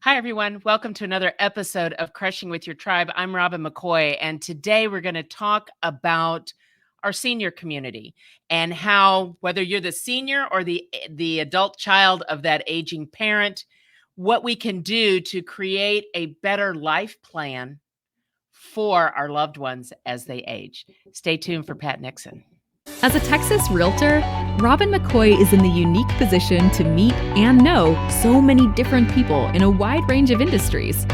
Hi, everyone. Welcome to another episode of Crushing with Your Tribe. I'm Robin McCoy, and today we're going to talk about our senior community and how, whether you're the senior or the adult child of that aging parent, what we can do to create a better life plan for our loved ones as they age. Stay tuned for Pat Nixon. As a Texas realtor, Robin McCoy is in the unique position to meet and know so many different people in a wide range of industries.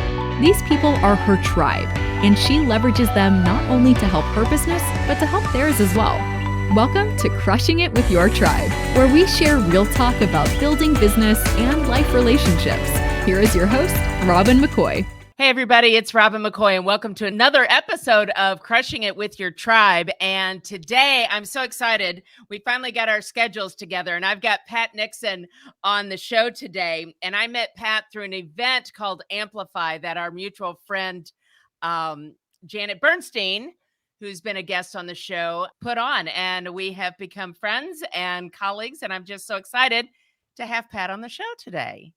These people are her tribe, and she leverages them not only to help her business, but to help theirs as well. Welcome to Crushing It with Your Tribe, where we share real talk about building business and life relationships. Here is your host, Robin McCoy. Hey, everybody, it's Robin McCoy, and welcome to another episode of Crushing It with Your Tribe. And today, I'm so excited. We finally got our schedules together, and I've got Pat Nixon on the show today. And I met Pat through an event called Amplify that our mutual friend, Janet Bernstein, who's been a guest on the show, put on. And we have become friends and colleagues, and I'm just so excited to have Pat on the show today.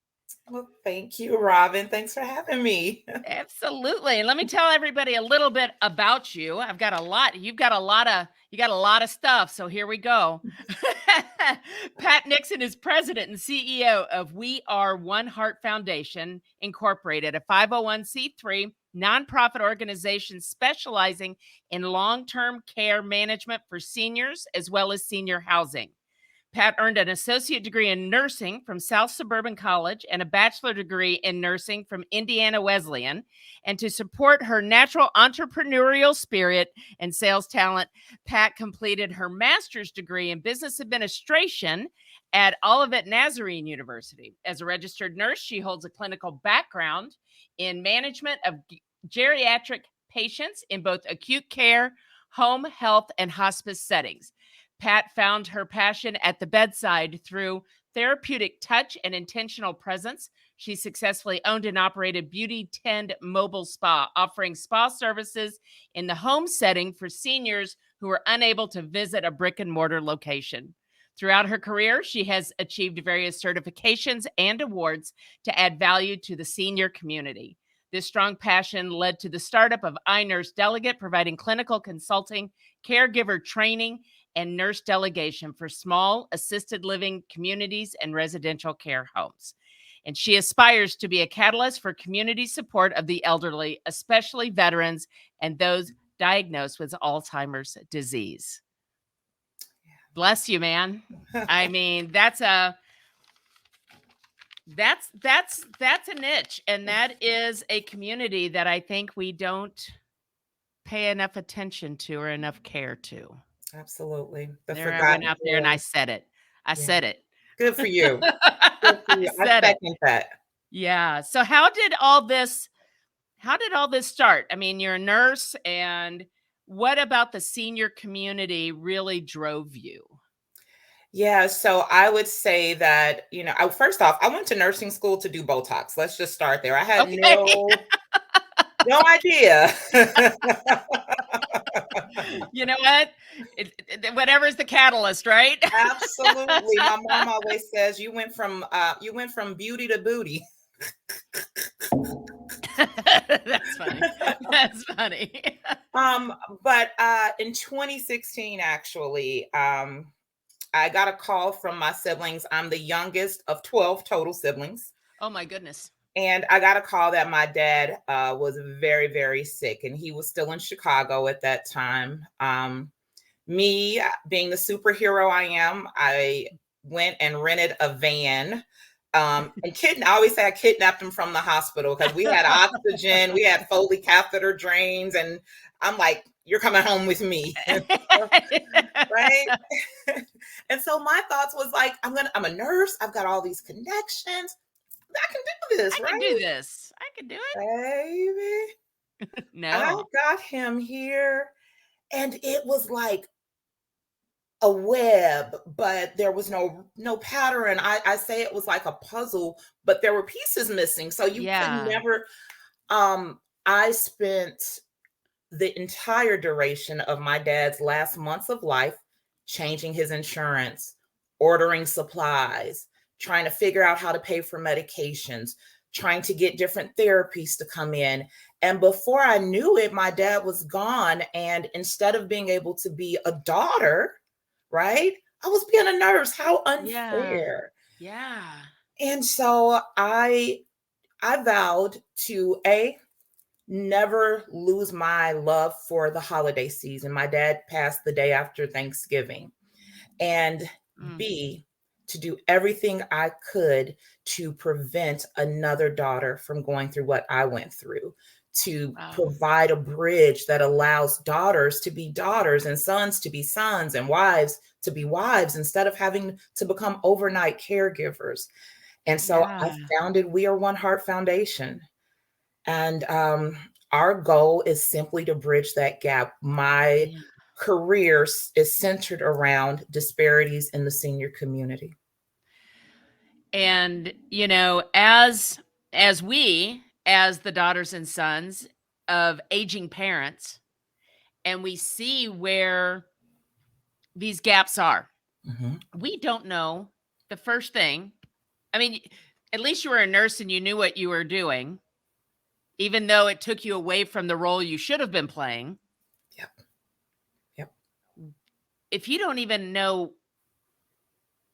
Well, thank you, Robin. Thanks for having me. Absolutely. And let me tell everybody a little bit about you. I've got a lot. You got a lot of stuff. So here we go. Pat Nixon is president and CEO of We Are One Heart Foundation, Incorporated, a 501c3 nonprofit organization specializing in long-term care management for seniors as well as senior housing. Pat earned an associate degree in nursing from South Suburban College and a bachelor degree in nursing from Indiana Wesleyan. And to support her natural entrepreneurial spirit and sales talent, Pat completed her master's degree in business administration at Olivet Nazarene University. As a registered nurse, she holds a clinical background in management of geriatric patients in both acute care, home health, and hospice settings. Pat found her passion at the bedside through therapeutic touch and intentional presence. She successfully owned and operated Beauty Tend Mobile Spa, offering spa services in the home setting for seniors who are unable to visit a brick-and-mortar location. Throughout her career, she has achieved various certifications and awards to add value to the senior community. This strong passion led to the startup of iNurse Delegate, providing clinical consulting, caregiver training, and nurse delegation for small assisted living communities and residential care homes. And she aspires to be a catalyst for community support of the elderly, especially veterans and those diagnosed with Alzheimer's disease. Bless you, man. I mean, that's a niche, and that is a community that I think we don't pay enough attention to or enough care to. Absolutely. There I went out there and I said it. I said it. Good for you. Good for you. I second that. Yeah. So how did all this start? I mean, you're a nurse, and what about the senior community really drove you? Yeah, so I would say that, first off, I went to nursing school to do Botox. Let's just start there. I had no idea. You know what? Whatever's the catalyst, right? Absolutely. My mom always says you went from beauty to booty. That's funny. That's funny. But in 2016, actually, I got a call from my siblings. I'm the youngest of 12 total siblings. Oh my goodness. And I got a call that my dad was very, very sick, and he was still in Chicago at that time. Me being the superhero I am, I went and rented a van. I always say I kidnapped him from the hospital because we had oxygen, we had Foley catheter drains, and I'm like, you're coming home with me. Right? And so my thoughts was like, I'm a nurse. I've got all these connections. I can do this, right? I can do it. Baby. No. I got him here, and it was like a web, but there was no pattern. I say it was like a puzzle, but there were pieces missing. So you could never. I spent the entire duration of my dad's last months of life changing his insurance, ordering supplies, trying to figure out how to pay for medications, trying to get different therapies to come in. And before I knew it, my dad was gone. And instead of being able to be a daughter, right, I was being a nurse. How unfair. Yeah. And so I vowed to never lose my love for the holiday season. My dad passed the day after Thanksgiving. And B, to do everything I could to prevent another daughter from going through what I went through, to provide a bridge that allows daughters to be daughters and sons to be sons and wives to be wives instead of having to become overnight caregivers. And so I founded We Are One Heart Foundation. And our goal is simply to bridge that gap. My career is centered around disparities in the senior community. And, you know, as the daughters and sons of aging parents, and we see where these gaps are, we don't know the first thing. I mean, at least you were a nurse and you knew what you were doing, even though it took you away from the role you should have been playing. Yep. If you don't even know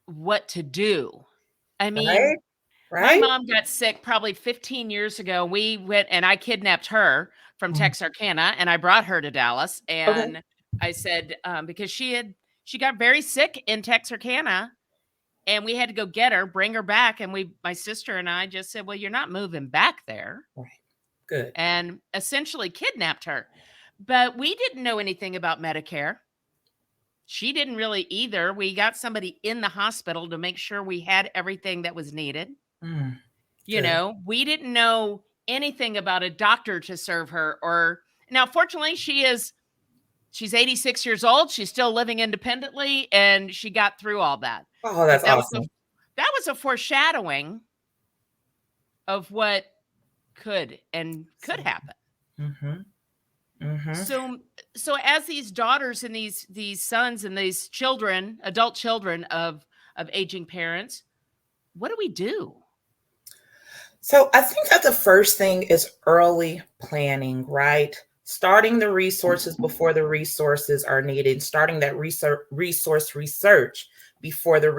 what to do, I mean, my mom got sick probably 15 years ago. We went and I kidnapped her from Texarkana and I brought her to Dallas. And I said, because she got very sick in Texarkana and we had to go get her, bring her back. And my sister and I just said, well, you're not moving back there. Right. Good. And essentially kidnapped her. But we didn't know anything about Medicare. She didn't really either. We got somebody in the hospital to make sure we had everything that was needed. You know, we didn't know anything about a doctor to serve her. Or now, fortunately, she's 86 years old. She's still living independently, and she got through all that. Oh, that's awesome. That was a foreshadowing of what could happen. So as these daughters and these sons and these children, adult children of aging parents, what do we do? So I think that the first thing is early planning, right? Starting the resources before the resources are needed, starting that resource research before the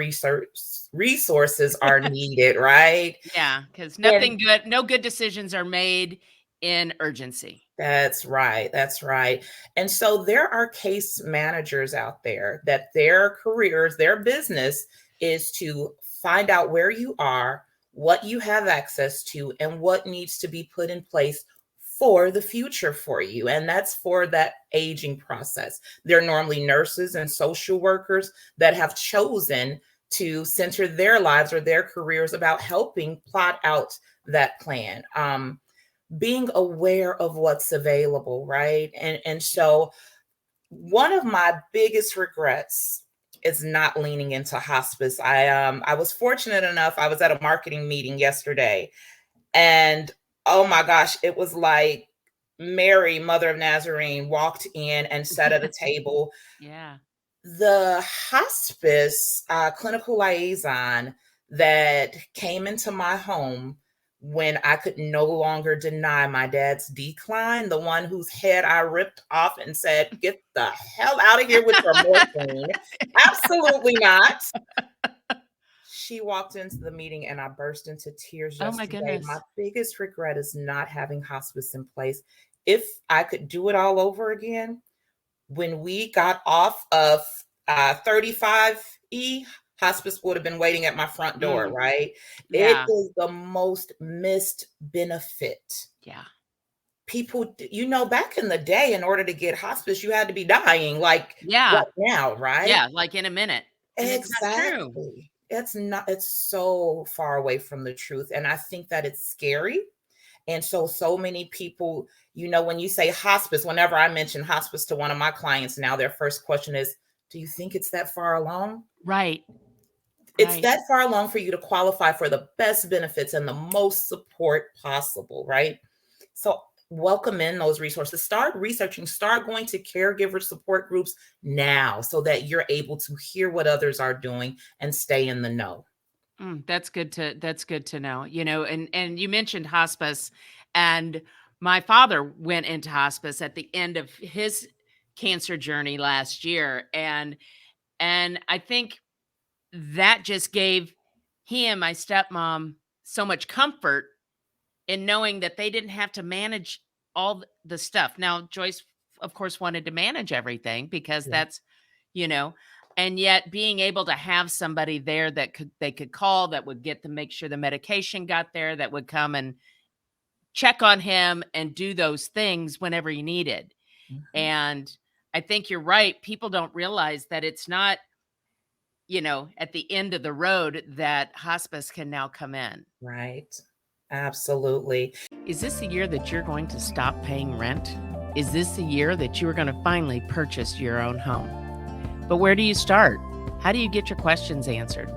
resources are needed, right? Yeah, because no good decisions are made in urgency. That's right. That's right. And so there are case managers out there that their careers, their business is to find out where you are, what you have access to, and what needs to be put in place for the future for you. And that's for that aging process. They're normally nurses and social workers that have chosen to center their lives or their careers about helping plot out that plan. Being aware of what's available, right? And so one of my biggest regrets is not leaning into hospice. I was fortunate enough, I was at a marketing meeting yesterday, and oh my gosh, it was like Mary, Mother of Nazarene, walked in and sat at a table. Yeah. The hospice clinical liaison that came into my home when I could no longer deny my dad's decline, the one whose head I ripped off and said, get the hell out of here with your morphine. Absolutely not. She walked into the meeting and I burst into tears yesterday. Oh my goodness. My biggest regret is not having hospice in place. If I could do it all over again, when we got off of 35E, hospice would have been waiting at my front door, right? Yeah. It is the most missed benefit. Yeah. People, back in the day, in order to get hospice, you had to be dying like right now, right? Yeah, like in a minute. Exactly. It's so far away from the truth. And I think that it's scary. And so many people, when you say hospice, whenever I mention hospice to one of my clients now, their first question is, do you think it's that far along? Right. It's that far along for you to qualify for the best benefits and the most support possible, right? So welcome in those resources. Start researching, start going to caregiver support groups now so that you're able to hear what others are doing and stay in the know. That's good to know. And you mentioned hospice, and my father went into hospice at the end of his cancer journey last year, and I think that just gave he and my stepmom so much comfort in knowing that they didn't have to manage all the stuff. Now, Joyce, of course, wanted to manage everything because Yeah. that's, you know, and yet being able to have somebody there that they could call, that would get to make sure the medication got there, that would come and check on him and do those things whenever he needed. Mhm. And I think you're right. People don't realize that it's not, at the end of the road that hospice can now come in. Right. Absolutely. Is this the year that you're going to stop paying rent? Is this the year that you are going to finally purchase your own home? But where do you start? How do you get your questions answered?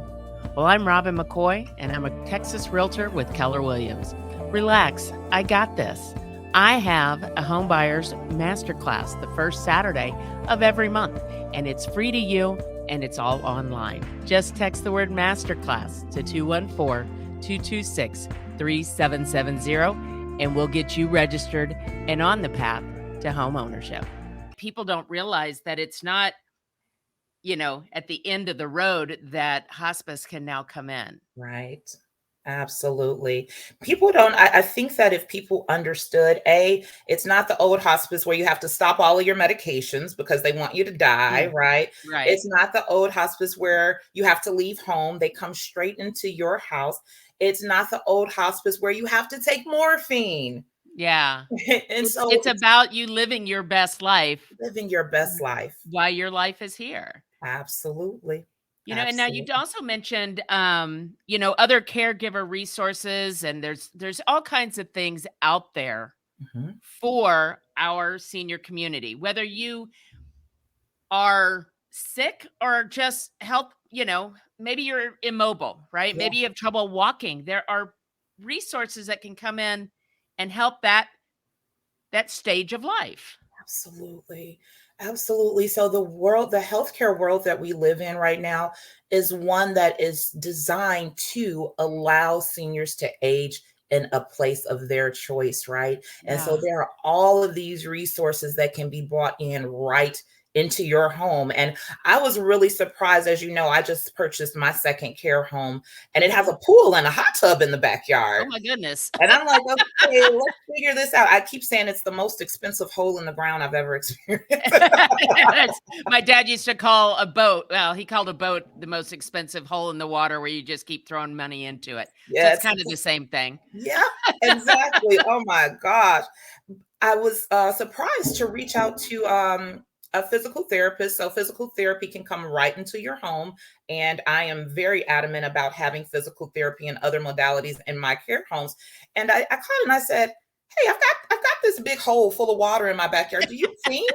Well, I'm Robin McCoy, and I'm a Texas realtor with Keller Williams. Relax, I got this. I have a home buyers masterclass the first Saturday of every month, and it's free to you, and it's all online. Just text the word masterclass to 214-226-3770, and we'll get you registered and on the path to home ownership. People don't realize that it's not, at the end of the road that hospice can now come in. Right. Absolutely. People don't, I think that if people understood, it's not the old hospice where you have to stop all of your medications because they want you to die, right? Right. It's not the old hospice where you have to leave home. They come straight into your house. It's not the old hospice where you have to take morphine. Yeah. And so It's about you living your best life living your best life. while your life is here. Absolutely. And now you Absolutely. also mentioned, other caregiver resources, and there's all kinds of things out there Mhm. for our senior community, whether you are sick or just maybe you're immobile, right? Yeah. Maybe you have trouble walking. There are resources that can come in and help that stage of life. Absolutely. Absolutely. So the healthcare world that we live in right now is one that is designed to allow seniors to age in a place of their choice, right? And so Yeah. there are all of these resources that can be brought in right into your home. And I was really surprised, as you know, I just purchased my second care home and it has Mhm. a pool and a hot tub in the Oh backyard. my goodness. And I'm like, okay, let's figure this out. I keep saying it's the most expensive hole in the ground I've ever experienced. That's my dad used to call a boat. Well, he called a boat the most expensive hole in the water where you just keep throwing money into it. So it's Yes. kind of the same thing. Yeah, exactly. Oh my gosh. I was surprised to reach out to a physical therapist. So, physical therapy can come right into your home. And I am very adamant about having physical therapy and other modalities in my care homes. And I called and I said, hey, I've got this big hole full of water in my backyard. Do you think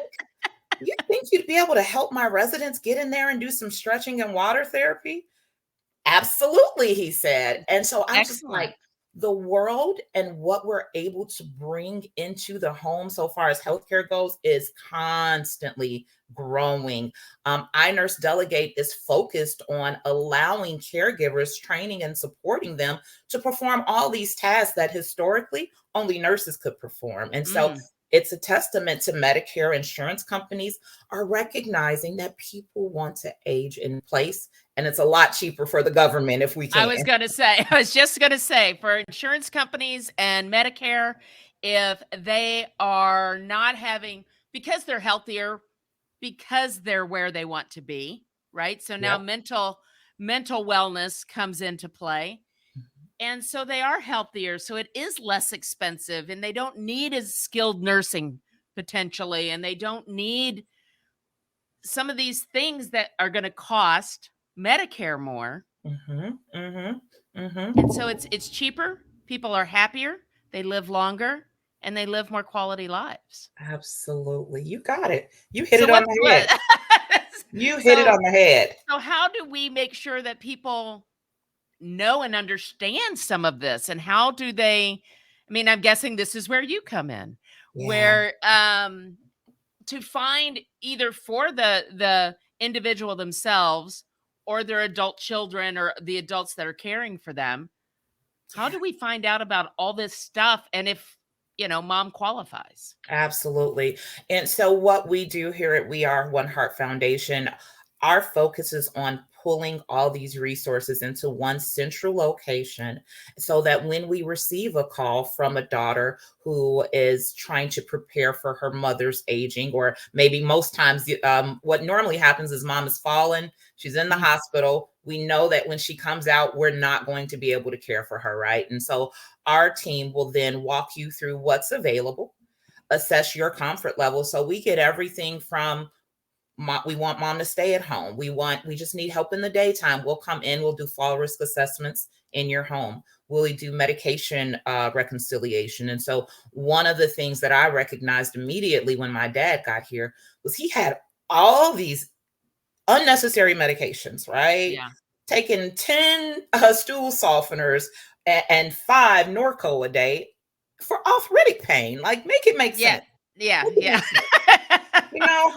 you'd be able to help my residents get in there and do some stretching and water therapy? Absolutely, he said. And so I'm just Excellent. like, the world and what we're able to bring into the home so far as healthcare goes is constantly growing. iNurse Delegate is focused on allowing caregivers, training and supporting them to perform all these tasks that historically only nurses could perform. And so Mm. it's a testament to Medicare insurance companies are recognizing that people want to age in place, and it's a lot cheaper for the government if we I can. was going to say, I was just going to say for insurance companies and Medicare, if they are not having, because they're healthier, because they're where they want to be, right? So now Yep. mental wellness comes into play. And so they are healthier. So it is less expensive and they don't need as skilled nursing potentially. And they don't need some of these things that are going to cost Medicare more. Mhm, mhm, And so mhm. it's cheaper. People are happier. They live longer and they live more quality lives. Absolutely. You got it. You hit So it on what's the head. what? You hit it so on the head. so how do we make sure that people know and understand some of this, and how do they, I mean, I'm guessing this is where you come in, Yeah. where to find either for the individual themselves or their adult children or the adults that are caring for them. How do we find out about all this stuff? And if, mom qualifies? Absolutely. And so what we do here at We Are One Heart Foundation, our focus is on pulling all these resources into one central location so that when we receive a call from a daughter who is trying to prepare for her mother's aging, or maybe most times what normally happens is mom has fallen, she's in the hospital. We know that when she comes out, we're not going to be able to care for her, right? And so our team will then walk you through what's available, assess your comfort level. So we get everything from we want mom to stay at home. We just need help in the daytime. We'll come in, we'll do fall risk assessments in your home. We'll do medication reconciliation. And so one of the things that I recognized immediately when my dad got here was he had all these unnecessary medications, right? Yeah. Taking 10 stool softeners and 5 Norco a day for arthritic pain. Like, make it make sense. Yeah.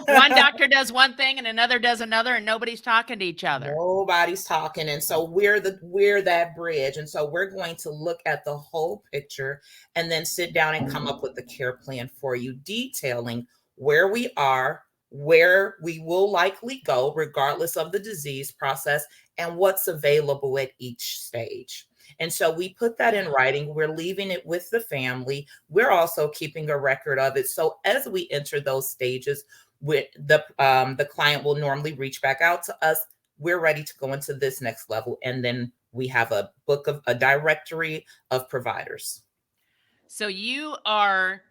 One doctor does one thing and another does another, and nobody's talking to each other. Nobody's talking. And so we're that bridge. And so we're going to look at the whole picture and then sit down and come up with a care plan for you, detailing where we are, where we will likely go, regardless of the disease process, and what's available at each stage. And so we put that in writing. We're leaving it with the family. We're also keeping a record of it. So as we enter those stages, with the client will normally reach back out to us. We're ready to go into this next level. And then we have a directory of providers. So you are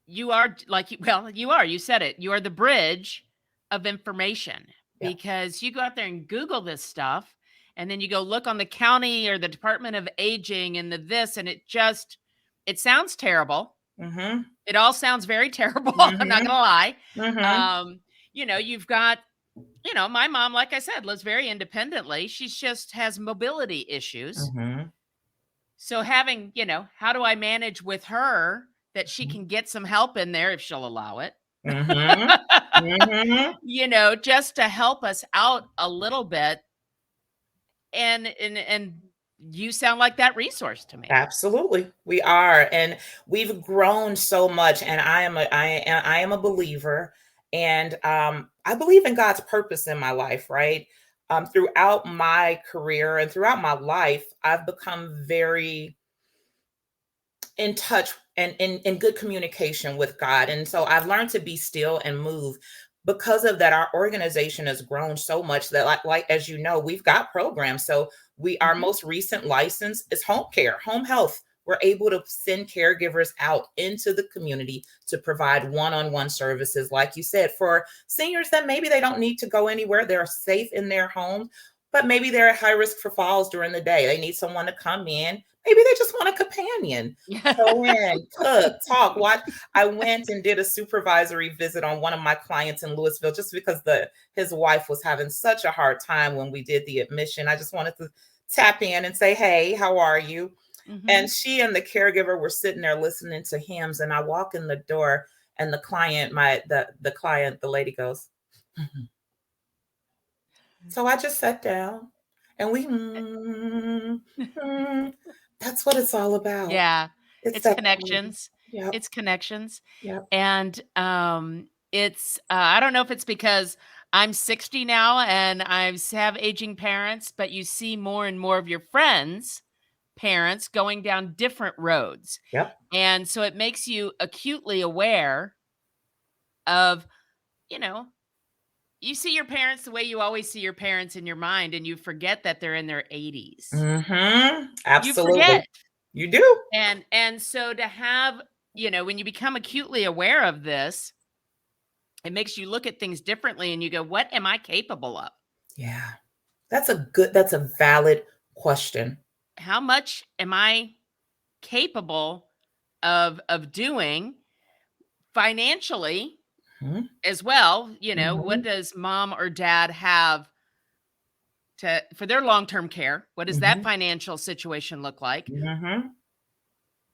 like, you said it, you are the bridge of information, because you go out there and Google this stuff. And then you go look on the county or the Department of Aging and this, and it sounds terrible. Mm-hmm. It all sounds very terrible. Mm-hmm. I'm not going to lie. Mm-hmm. You've got, my mom, like I said, lives very independently. She just has mobility issues. Mm-hmm. So having, how do I manage with her that she can get some help in there if she'll allow it? Mm-hmm. Mm-hmm. Just to help us out a little bit. And you sound like that resource to me. Absolutely. We are. And we've grown so much. And I am a believer. And I believe in God's purpose in my life, right? Throughout my career and throughout my life, I've become very in touch and in good communication with God. And so I've learned to be still and move. Because of that, our organization has grown so much that, like as you know, we've got programs. So our most recent license is home care, home health. We're able to send caregivers out into the community to provide one-on-one services, like you said, for seniors that maybe they don't need to go anywhere. They're safe in their homes, but maybe they're at high risk for falls during the day. They need someone to come in. Maybe they just want a companion. Go in, cook, talk, watch. I went and did a supervisory visit on one of my clients in Louisville just because his wife was having such a hard time when we did the admission. I just wanted to tap in and say, hey, how are you? Mm-hmm. And she and the caregiver were sitting there listening to hymns. And I walk in the door and the client, the lady goes, mm-hmm. So I just sat down and we, that's what it's all about. Yeah. It's connections. Yep. It's connections. Yep. And it's, I don't know if it's because I'm 60 now and I have aging parents, but you see more and more of your friends' parents going down different roads. Yep. And so it makes you acutely aware of, you see your parents the way you always see your parents in your mind, and you forget that they're in their 80s. Mm-hmm. Absolutely. You forget. You do. And so to have, when you become acutely aware of this, it makes you look at things differently and you go, what am I capable of? Yeah. That's a valid question. How much am I capable of doing financially? Mm-hmm. As well, mm-hmm. What does mom or dad have for their long-term care? What does mm-hmm. that financial situation look like? Mm-hmm.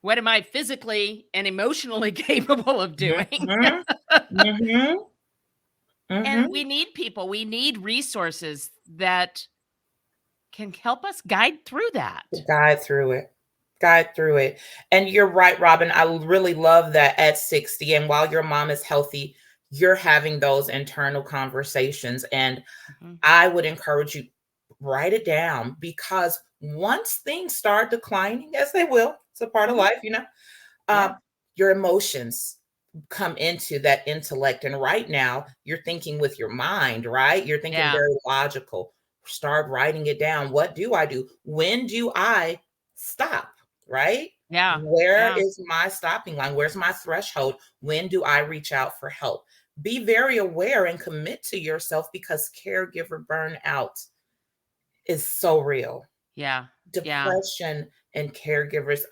What am I physically and emotionally capable of doing? Mm-hmm. Mm-hmm. And we need people. We need resources that can help us guide through that. Guide through it. Guide through it. And you're right, Robin. I really love that at 60, and while your mom is healthy, you're having those internal conversations. And Mhm. I would encourage you, write it down, because once things start declining, as they will, it's a part of Mhm. life, Yeah. your emotions come into that intellect. And right now, you're thinking with your mind, right? You're thinking Yeah. very logical. Start writing it down. What do I do? When do I stop? Right? Yeah. Where Yeah. is my stopping line? Where's my threshold? When do I reach out for help? Be very aware and commit to yourself, because caregiver burnout is so real. Yeah. Yeah. Depression and caregivers.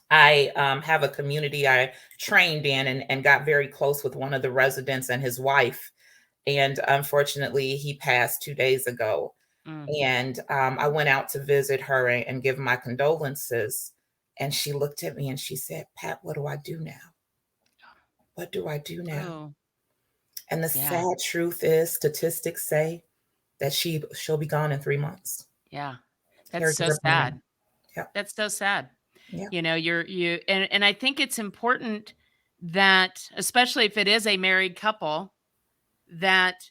I have a community I trained in, and got very close with one of the residents and his wife. And unfortunately, he passed 2 days ago. Mm. And I went out to visit her and give my condolences. And she looked at me and she said, "Pat, what do I do now? What do I do now?" Oh, And the yeah. sad truth is, statistics say that she'll be gone in 3 months. Yeah. That's so Caregiver burnout. sad. Yep. That's so sad. Yep. And I think it's important that, especially if it is a married couple, that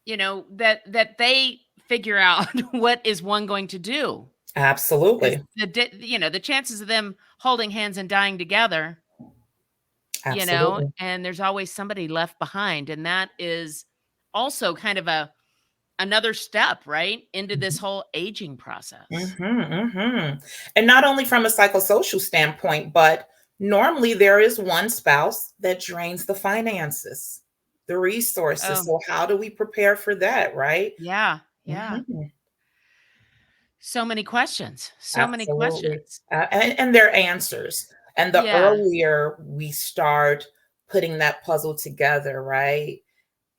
that they figure out what is one going to do. Because Absolutely. the chances of them holding hands and dying together, Absolutely. and there's always somebody left behind, and that is also kind of another step, right, into this whole aging process. And not only from a psychosocial standpoint, but normally there is one spouse that drains the finances, the resources. Oh, So how do we prepare for that, right? yeah, yeah. Mhm. So many questions. So many Absolutely. questions. And their answers. And the Yeah. earlier we start putting that puzzle together, right?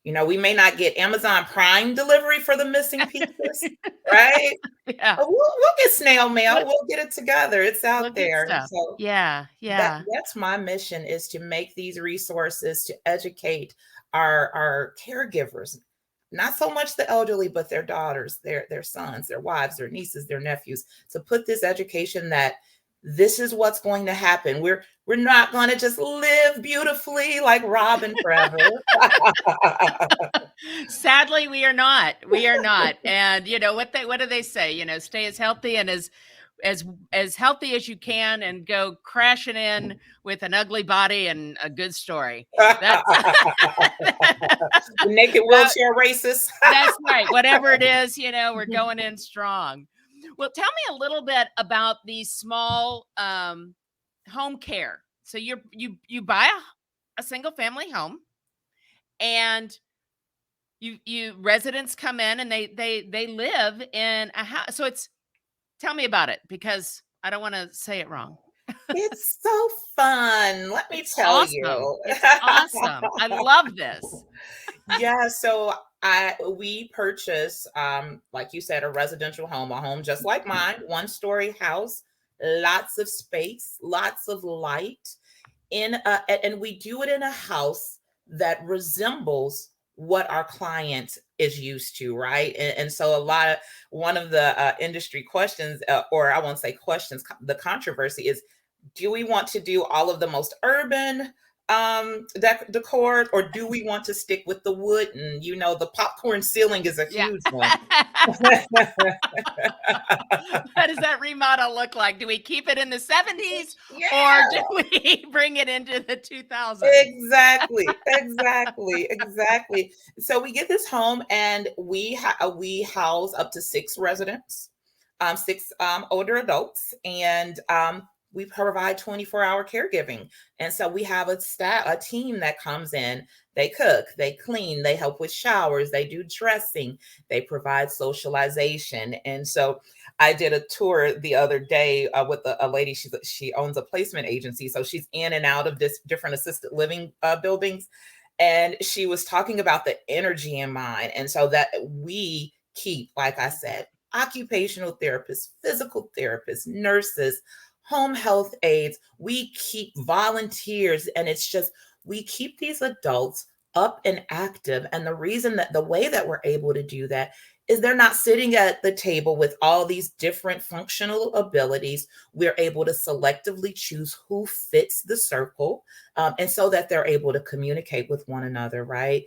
We may not get Amazon Prime delivery for the missing pieces, right? Yeah. We'll get snail mail. We'll We'll get it together. It's we'll out get there. stuff. So Yeah, that yeah. that's my mission, is to make these resources, to educate our caregivers, not so much the elderly, but their daughters, their sons, their wives, their nieces, their nephews, to put this education that this is what's going to happen. We're not going to just live beautifully like Robin forever. Sadly, we are not. We are not. And what do they say? Stay as healthy and as healthy as you can, and go crashing in with an ugly body and a good story. That's The naked that, wheelchair races. that's right. Whatever it is, we're going in strong. Well, tell me a little bit about these small home care. So you buy a single family home, and you residents come in, and they live in a house. So tell me about it, because I don't want to say it wrong. It's so fun. Let me It's tell awesome. you. It's awesome. I love this. Yeah, so we purchased, like you said, a residential home, a home just like mine, one-story house, lots of space, lots of light, and we do it in a house that resembles what our client is used to, right? And so one of the industry questions, or I won't say questions, the controversy is, do we want to do all of the most urban decor, or do we want to stick with the wood? And the popcorn ceiling is a Yeah. huge one. What does that remodel look like? Do we keep it in the 70s, or Yeah. do we bring it into the 2000s? Exactly, exactly, exactly. So we get this home, and we house up to 6 residents, 6 older adults, and we provide 24-hour caregiving. And so we have a team that comes in. They cook, they clean, they help with showers, they do dressing, they provide socialization. And so I did a tour the other day with a lady. She owns a placement agency, so she's in and out of this different assisted living buildings, and she was talking about the energy in mine. And so that we keep, like I said, occupational therapists, physical therapists, nurses, home health aides. We keep volunteers, and it's just, we keep these adults up and active. And the reason that the way that we're able to do that is they're not sitting at the table with all these different functional abilities. We're able to selectively choose who fits the circle, and so that they're able to communicate with one another, right?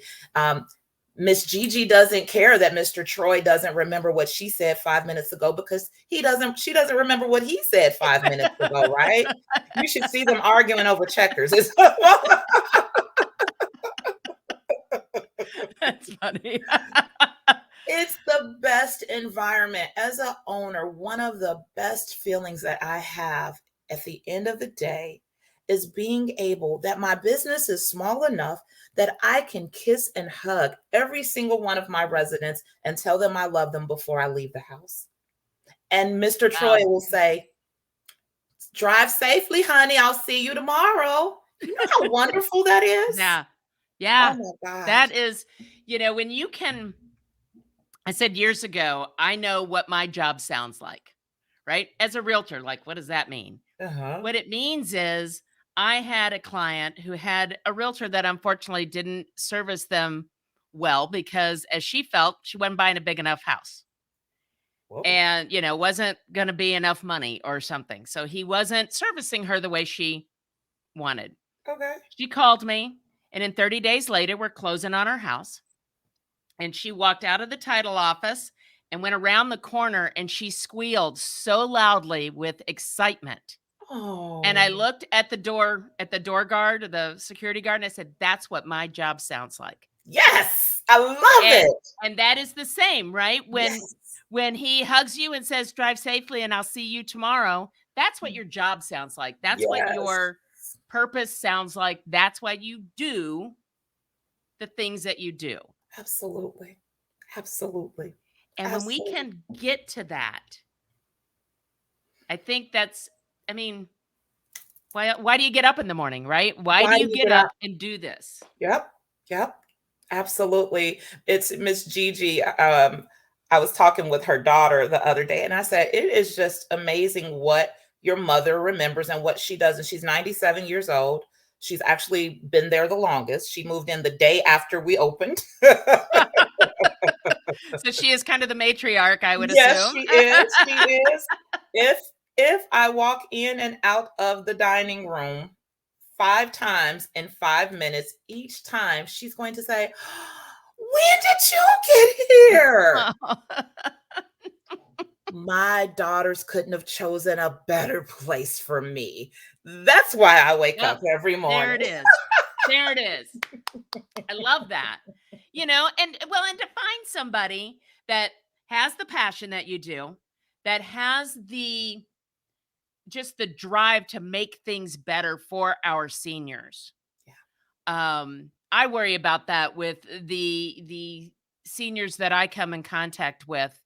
Miss Gigi doesn't care that Mr. Troy doesn't remember what she said 5 minutes ago, because she doesn't remember what he said 5 minutes ago, right? You should see them arguing over checkers. That's funny. It's the best environment. As an owner, one of the best feelings that I have at the end of the day is being able, that my business is small enough that I can kiss and hug every single one of my residents and tell them I love them before I leave the house. And Mr. Troy Wow. will say, drive safely, honey. I'll see you tomorrow. You know how wonderful that is? Yeah. Yeah. Oh my gosh. That is, when you can, I said years ago, I know what my job sounds like, right? As a realtor, like, what does that mean? What it means is I had a client who had a realtor that unfortunately didn't service them well because, as she felt, she wasn't buying a big enough house. Whoa. And, wasn't going to be enough money or something. So he wasn't servicing her the way she wanted. Okay. She called me, and in 30 days later, we're closing on our house. And she walked out of the title office and went around the corner, and she squealed so loudly with excitement. Oh. And I looked at the door guard, or the security guard, and I said, that's what my job sounds like. Yes, I love it. And that is the same, right? When he hugs you and says, drive safely and I'll see you tomorrow, that's what your job sounds like. That's what your purpose sounds like. That's why you do the things that you do. Absolutely. Absolutely. And when we can get to that, I think that's, why do you get up in the morning, right? Why do you get up and do this? Yep. Absolutely. It's Miss Gigi. I was talking with her daughter the other day, and I said, it is just amazing what your mother remembers and what she does. And she's 97 years old. She's actually been there the longest. She moved in the day after we opened. So she is kind of the matriarch, I would yes, assume. Yes, she is. If I walk in and out of the dining room 5 times in 5 minutes, each time she's going to say, when did you get here? My daughters couldn't have chosen a better place for me. That's why I wake up every morning. There it is. There it is. I love that. And to find somebody that has the passion that you do, that has the drive to make things better for our seniors. Yeah. I worry about that with the seniors that I come in contact with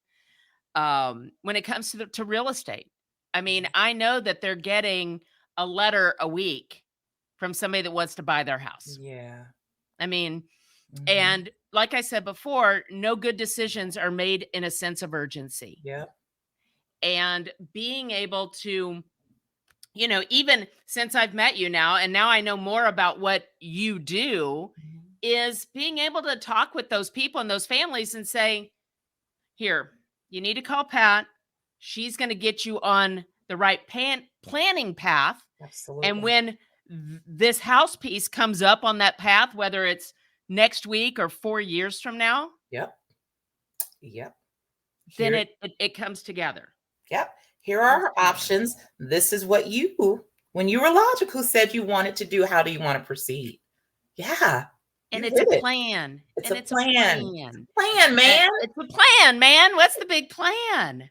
when it comes to real estate. I know that they're getting a letter a week from somebody that wants to buy their house. Yeah. And like I said before, no good decisions are made in a sense of urgency. Yeah. And being able to, even since I've met you now, and now I know more about what you do, is being able to talk with those people and those families and say, here, you need to call Pat. She's going to get you on the right planning path. Absolutely. And when this house piece comes up on that path, whether it's next week or 4 years from now. Yep. Then it comes together. Yep. Here are our options. This is what when you were logical, said you wanted to do. How do you want to proceed? Yeah. And it's a plan. It's a plan, man. It's a plan, man. What's the big plan?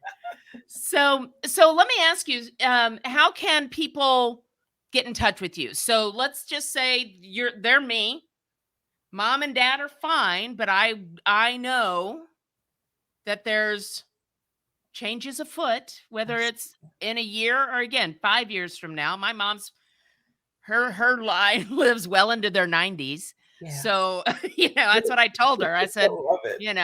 So let me ask you, how can people get in touch with you? So let's just say they're me. Mom and dad are fine, but I know that there's changes afoot, whether it's in a year or, again, 5 years from now. My mom's, her line lives well into their 90s. Yeah. So, that's what I told her. I said, you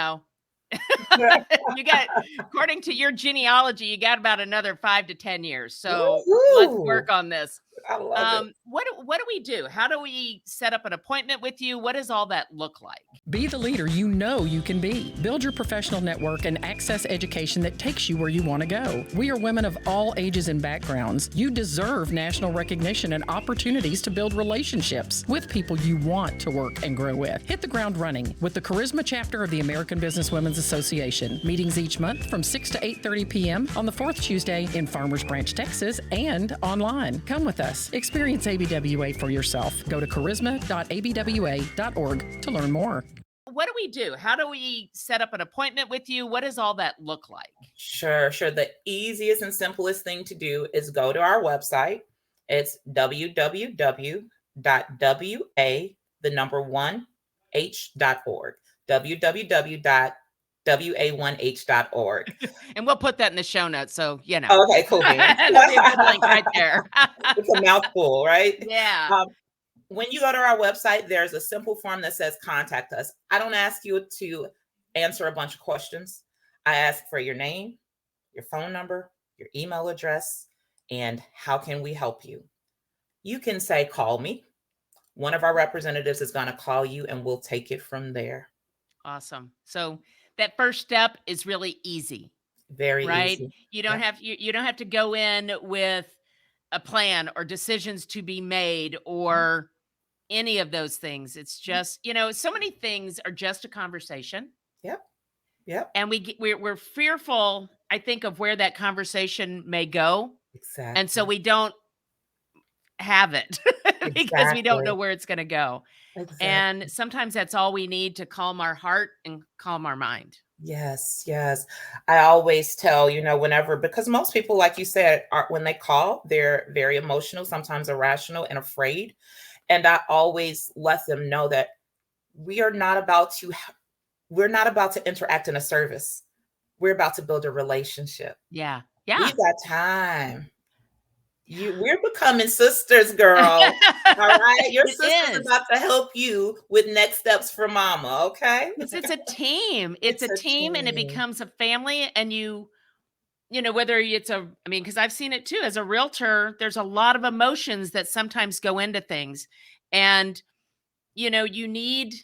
got, according to your genealogy, you got about another 5 to 10 years. So let's work on this. I love it. What do we do? How do we set up an appointment with you? What does all that look like? Be the leader you know you can be. Build your professional network and access education that takes you where you want to go. We are women of all ages and backgrounds. You deserve national recognition and opportunities to build relationships with people you want to work and grow with. Hit the ground running with the Charisma chapter of the American Business Women's Association. Meetings each month from 6 to 8:30 p.m. on the fourth Tuesday in Farmers Branch, Texas, and online. Come with us. Experience ABWA for yourself. Go to charisma.abwa.org to learn more. What do we do? How do we set up an appointment with you? What does all that look like? Sure. The easiest and simplest thing to do is go to our website. It's www.wa1h.org. www.wa1h.org. And we'll put that in the show notes. So, you know. Okay, cool. That'll be a good link right there. It's a mouthful, right? Yeah. When you go to our website, there's a simple form that says contact us. I don't ask you to answer a bunch of questions. I ask for your name, your phone number, your email address, and how can we help you? You can say, call me. One of our representatives is going to call you and we'll take it from there. Awesome. So that first step is really easy. Very right? easy. You don't have you don't have to go in with a plan or decisions to be made or any of those things. It's just, so many things are just a conversation. Yep. And we're fearful, I think, of where that conversation may go. Exactly. And so we don't have it because we don't know where it's going to go. Exactly. And sometimes that's all we need to calm our heart and calm our mind. Yes. I always tell, whenever, because most people, like you said, when they call, they're very emotional, sometimes irrational and afraid. And I always let them know that we're not about to interact in a service. We're about to build a relationship. Yeah. We got time. We're becoming sisters, girl. All right. Your sister's about to help you with next steps for mama. Okay. It's a team. It's a team and it becomes a family. And whether it's because I've seen it too, as a realtor, there's a lot of emotions that sometimes go into things. And, you need,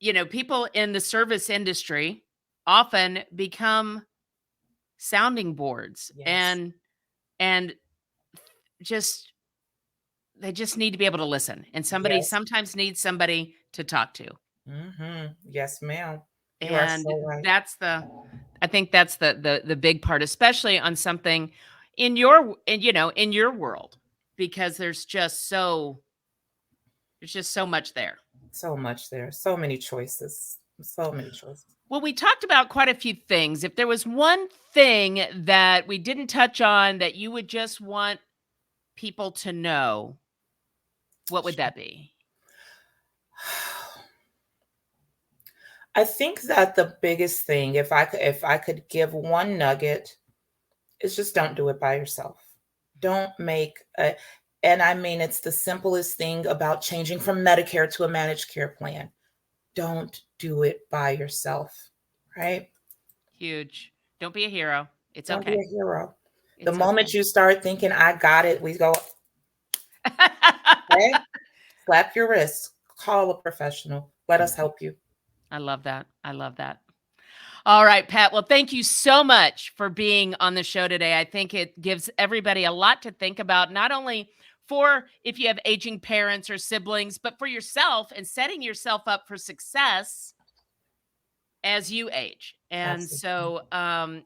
people in the service industry often become sounding boards. Yes. And they just need to be able to listen. And somebody sometimes needs somebody to talk to. Mm-hmm. Yes, ma'am. And so right. I think that's the big part, especially on something in your world, because there's just so much there. So much there. So many choices. Well, we talked about quite a few things. If there was one thing that we didn't touch on that you would just want people to know, what would that be? I think that the biggest thing, if I could give one nugget, is just don't do it by yourself. Don't make and I mean, it's the simplest thing about changing from Medicare to a managed care plan. Don't do it by yourself, right? Huge. Don't be a hero. It's okay. Don't be a hero. The moment you start thinking, I got it, we go, okay? Slap your wrist, call a professional. Let us help you. I love that. All right, Pat. Well, thank you so much for being on the show today. I think it gives everybody a lot to think about, not only for if you have aging parents or siblings, but for yourself and setting yourself up for success as you age. And Absolutely. So,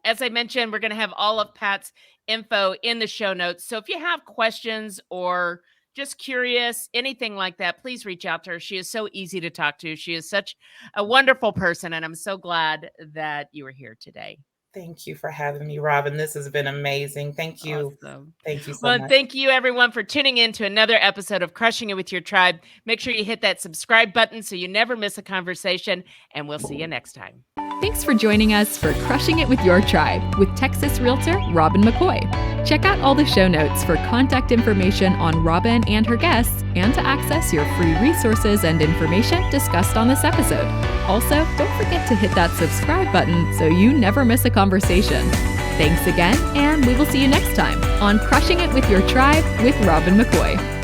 as I mentioned, we're going to have all of Pat's info in the show notes. So if you have questions or just curious, anything like that, please reach out to her. She is so easy to talk to. She is such a wonderful person, and I'm so glad that you were here today. Thank you for having me, Robin. This has been amazing. Thank you. Awesome. Thank you so much. Thank you, everyone, for tuning in to another episode of Crushing It with Your Tribe. Make sure you hit that subscribe button so you never miss a conversation, and we'll see you next time. Thanks for joining us for Crushing It with Your Tribe with Texas Realtor Robin McCoy. Check out all the show notes for contact information on Robin and her guests and to access your free resources and information discussed on this episode. Also, don't forget to hit that subscribe button so you never miss a conversation. Thanks again, and we will see you next time on Crushing It with Your Tribe with Robin McCoy.